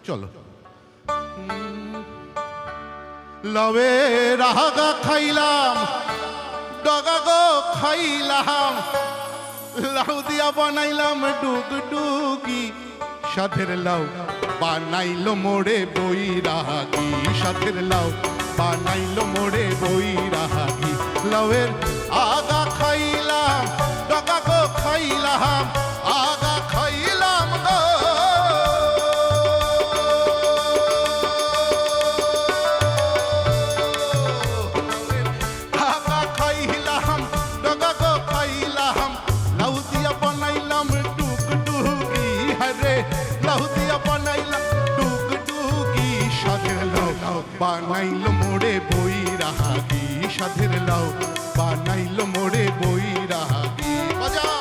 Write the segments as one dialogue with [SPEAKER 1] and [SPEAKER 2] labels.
[SPEAKER 1] চলো। লাউয়ের আগা খাইলাম, ডগা গো খাইলাম, লাউ দিয়া বানাইলাম ডুগডুগি, সাধের লাউ বানাইলো মোড়ে বৈরাগী, সাধের লাউ বানাইলো মোড়ে বৈরাগী। লাউয়ের আগা খাইলাম, ডগা গো খাইলাম, আগা খাইলাম গো, আগা খাইলাম, ডগা গো খাইলাম, লাউ দিয়া বানাইলাম ডুগডুগি, হরে লাউ দিয়া বানাইলাম ডুগডুগি, সাধের লাউ বানাইলো মোড়ে বৈরাগী, সাধের লাউ বানাইলো মোড়ে বৈরাগী। বাজাও।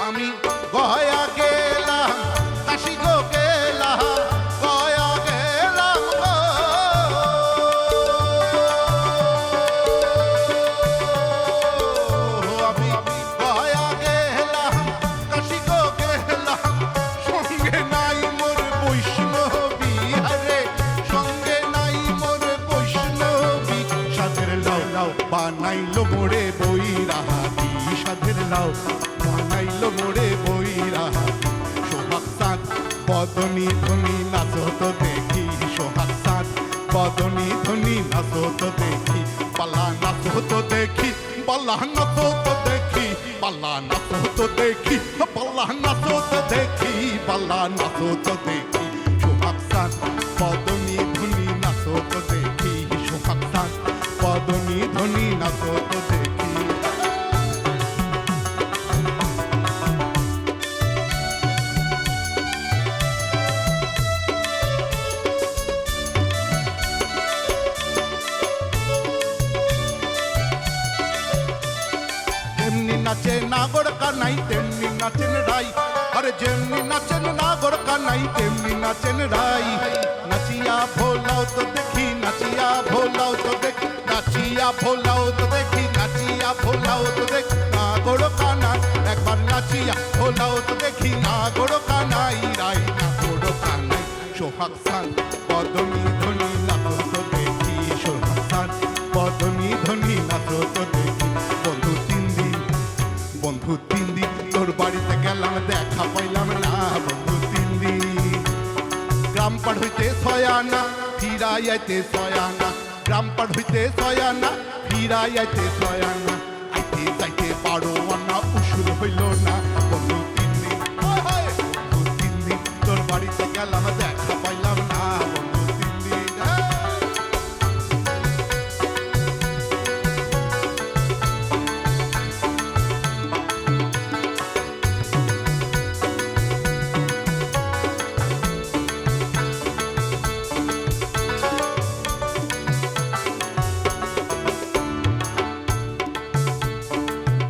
[SPEAKER 1] আমি গয়া গেলাম, কাশি গো গেলাম, গয়া গেলাম গো, আমি গয়া গেলাম, কাশি গো গেলাম, সঙ্গে নাই মোর বৈষ্ণবী, হরে সঙ্গে নাই মোর বৈষ্ণবী, সাধের লাউ বানাইলো মোড়ে বৈরাগী, সাধের লাউ বানাইলো মোড়ে বৈরাগী। সোহাগ চাঁদ বদনী ধ্বনি নাচত দেখি, সোহাগ চাঁদ বদনী ধ্বনি নাচত দেখি, পালা নাচত দেখি, পালা নাচত দেখি, পালা নাচত দেখি, পালা নাচত দেখি, পালা নাচত দেখি, সোহাগ চাঁদ বদনী ধ্বনি নাচত দেখি, সোহাগ চাঁদ বদনী ধ্বনি নাচত দেখি। তেমনি নাচে নাগর কানাই, তেমনি নাচেন রাই, আরে যেমনি নাচেন নাগর কানাই, তেমনি নাচেন রাই। নাচিয়া ভোলাও তো দেখি, নাচিয়া ভোলাও তো দেখি, নাচিয়া ভোলাও তো দেখি, নাচিয়া ভোলাও তো দেখি, নাগর কানাই একবার নাচিয়া ভোলাও তো দেখি, নাগর কানাই রাই, নাগর কানাই। সোহাগ চাঁদ বদনী ধ্বনি নাচত দেখি, সোহাগ চাঁদ বদনী ধ্বনি নাচত দেখি। বন্ধু তিন দিন, বন্ধু তিন দিন তোর বাড়িতে গেলাম, দেখা পাইলাম না, বন্ধু তিন দিন। গ্রাম পার হইতে ছয়ানা, ফিরাই আইতে ছয়ানা, গ্রাম পার হইতে ছয়ানা, ফিরাই আইতে ছয়ানা, আইতে যাইতে পারো আনা, উসুর হইল না, বন্ধু তিন দিন, বন্ধু তিন দিন তোর বাড়িতে গেলাম, দেখা পাইলাম না, বন্ধু তিন দিন।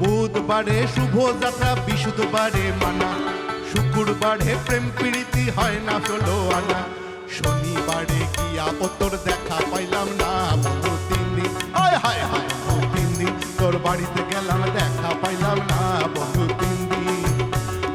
[SPEAKER 1] বুধবারে শুভ যাত্রা, বিশুদ্ধবারে মানা, শুক্রবারে প্রেম প্রীতি হয় না ষোলো আনা, শনিবারে গিয়া ও তোর দেখা পাইলাম না, বন্ধু তিন দিন, হায় হায় হায়, বন্ধু তিন দিন তোর বাড়িতে গেলাম, দেখা পাইলাম না, বন্ধু তিন দিন।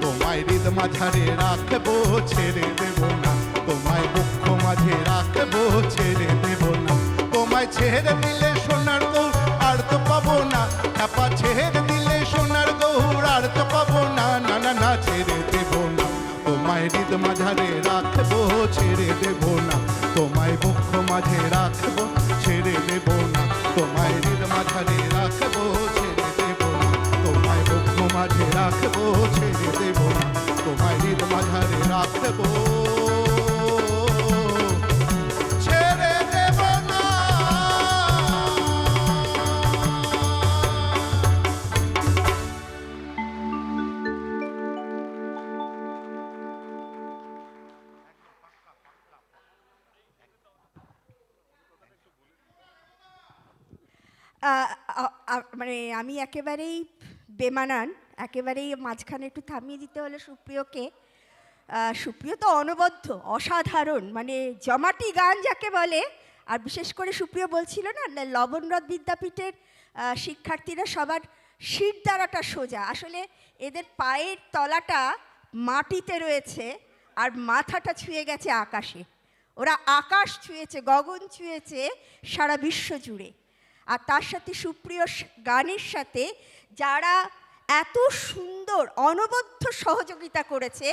[SPEAKER 1] তোমায় হৃদ মাঝারে রাখবো, ছেড়ে দেব না, তোমায় বক্ষ মাঝে রাখবো, ছেড়ে দেব না, তোমায় ছেড়ে দিলে সোনার গৌ আর তো পাবো না, খ্যাপা ছেড়ে দিলে সোনার গৌর আর তো পাবো না, না না না ছেড়ে দেব না, তোমায় হৃদ মাঝারে রাখবো, ছেড়ে দেব না, তোমায় বক্ষ মাঝে রাখবো, ছেড়ে দেব না, তোমায় হৃদ মাঝারে রাখবো, ছেড়ে দেব না, তোমায় বক্ষ মাঝে রাখবো, ছেড়ে দেব না, তোমায় হৃদ মাঝারে রাখবো, ছেড়ে দেব না।
[SPEAKER 2] মানে আমি একেবারেই বেমানান, একেবারেই মাঝখানে একটু থামিয়ে দিতে হলো সুপ্রিয়কে। সুপ্রিয় তো অনবদ্য, অসাধারণ, মানে জমাটি গান যাকে বলে। আর বিশেষ করে সুপ্রিয় বলছিল না, লবণরথ বিদ্যাপীঠের শিক্ষার্থীরা সবার শিরদাঁড়াটা সোজা, আসলে এদের পায়ের তলাটা মাটিতে রয়েছে আর মাথাটা ছুঁয়ে গেছে আকাশে। ওরা আকাশ ছুঁয়েছে, গগন ছুঁয়েছে সারা বিশ্ব জুড়ে। আর তার সাথে সুপ্রিয় গানের সাথে যারা এত সুন্দর অনবদ্য সহযোগিতা করেছে,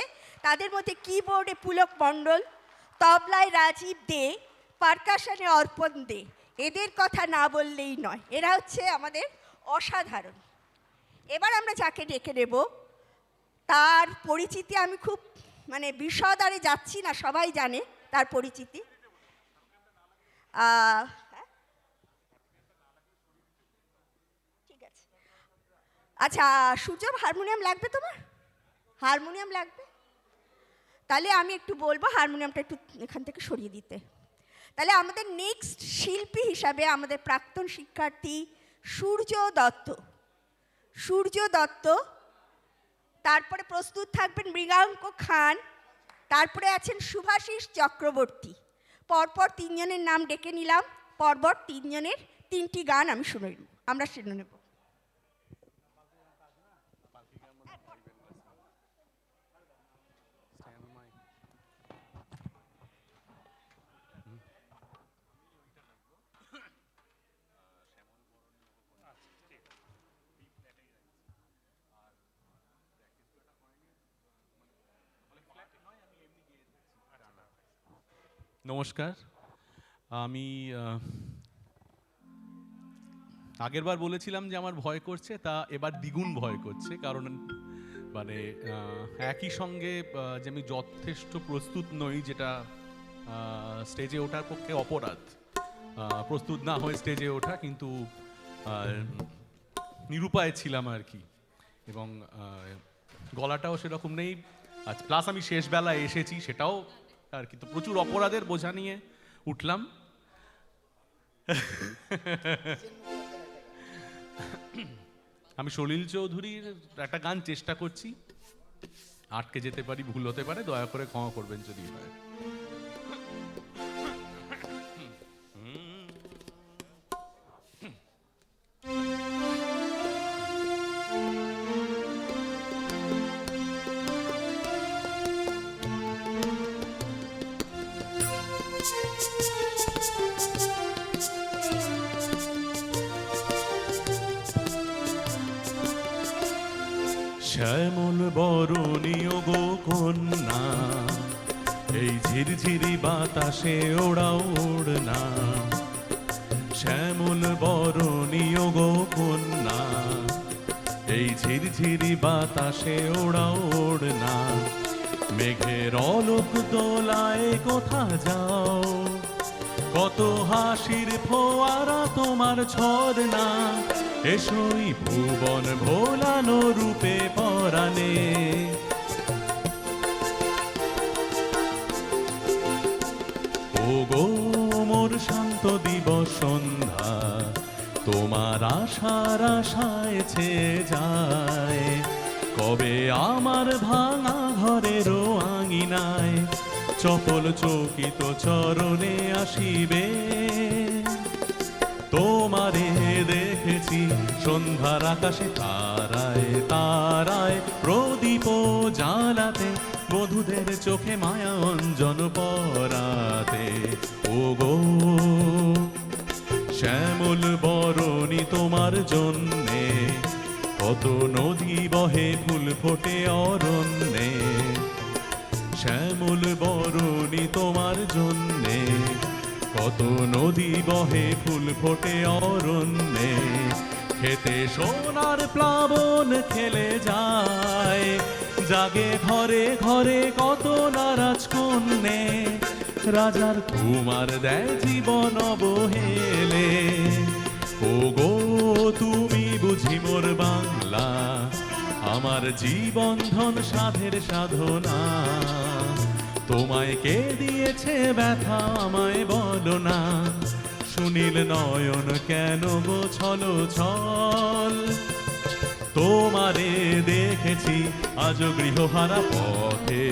[SPEAKER 2] তাদের মধ্যে কিবোর্ডে পুলক মণ্ডল, তবলায় রাজীব দে, পারকাশনে অর্পণ দে, এদের কথা না বললেই নয়। এরা হচ্ছে আমাদের অসাধারণ। এবার আমরা যাকে ডেকে নেব, তার পরিচিতি আমি খুব মানে বিশদ আরে যাচ্ছি না, সবাই জানে তার পরিচিতি। ঠিক আছে, আচ্ছা সূর্য, হারমোনিয়াম লাগবে তোমার? হারমোনিয়াম লাগবে? তাহলে আমি একটু বলবো হারমোনিয়ামটা একটু এখান থেকে সরিয়ে দিতে। তাহলে আমাদের নেক্সট শিল্পী হিসাবে আমাদের প্রাক্তন শিক্ষার্থী সূর্য দত্ত। সূর্য দত্ত, তারপরে প্রস্তুত থাকবেন মৃগাঙ্ক খান, তারপরে আছেন শুভাশিস চক্রবর্তী। পরপর তিনজনের নাম ডেকে নিলাম, পরপর তিনজনের তিনটি গান আমরা শুনে নেব।
[SPEAKER 3] নমস্কার, আমি আগেরবার বলেছিলাম যে আমার ভয় করছে, তা এবার দ্বিগুণ ভয় করছে। কারণ মানে একই সঙ্গে যে আমি যথেষ্ট প্রস্তুত নই, যেটা স্টেজে ওঠার পক্ষে অপরাধ, প্রস্তুত না হয়ে স্টেজে ওঠা, কিন্তু নিরুপায় ছিলাম আর কি। এবং গলাটাও সেরকম নেই, আচ্ছা প্লাস আমি শেষ বেলায় এসেছি, সেটাও আর কি। তো প্রচুর অপরাধের বোঝা নিয়ে উঠলাম। আমি সলিল চৌধুরীর একটা গান চেষ্টা করছি, আটকে যেতে পারি, ভুল হতে পারে, দয়া করে ক্ষমা করবেন যদি হয়। শ্যামল বরণীয় গো কন্যা, এই ঝিরঝিরি বাতাসে ওড়াও ওড়না। শ্যামল বরণীয় গো কন্যা, এই ঝিরঝিরি বাতাসে ওড়াও ওড়না। মেঘের অলোক দোলায় কোথা যাও, কত হাসির ফোয়ারা তোমার ঝরনা। এসোই ভুবন ভোলানো রূপে পরাণে, ও গো মোর শান্ত দিবস সন্ধ্যা, তোমার আশার আশায় ছেয়ে যায়। কবে আমার ভাঙা ঘরেরও আঙিনায় চপল চকিত চরণে আসিবে। তোমারে দেখেছি সন্ধ্যার আকাশে তারায় তারায় প্রদীপ জ্বালাতে, বধূদের চোখে মায়া অঞ্জন পরাতে। ও গো শ্যামল বরণী তোমার জন্যে, কত নদী বহে ফুল ফোটে অরণ্যে। শ্যামল বরণী তোমার জন্যে, কত নদী বহে ফুল ফোটে অরণ্যে। খেতে সোনার প্লাবন খেলে যায়, জাগে ঘরে ঘরে কত নারাজ কন্যে। রাজার কুমার দেয় জীবন অবহেলে, ও গো তুমি বুঝি মোর বাংলা, আমার জীবন ধন সাধের সাধনা। তোমায় কে দিয়েছে ব্যথা আমায় বলো না, সুনীল নয়ন কেন গো ছল ছল। তোমারে দেখেছি আজ গৃহহারা পথে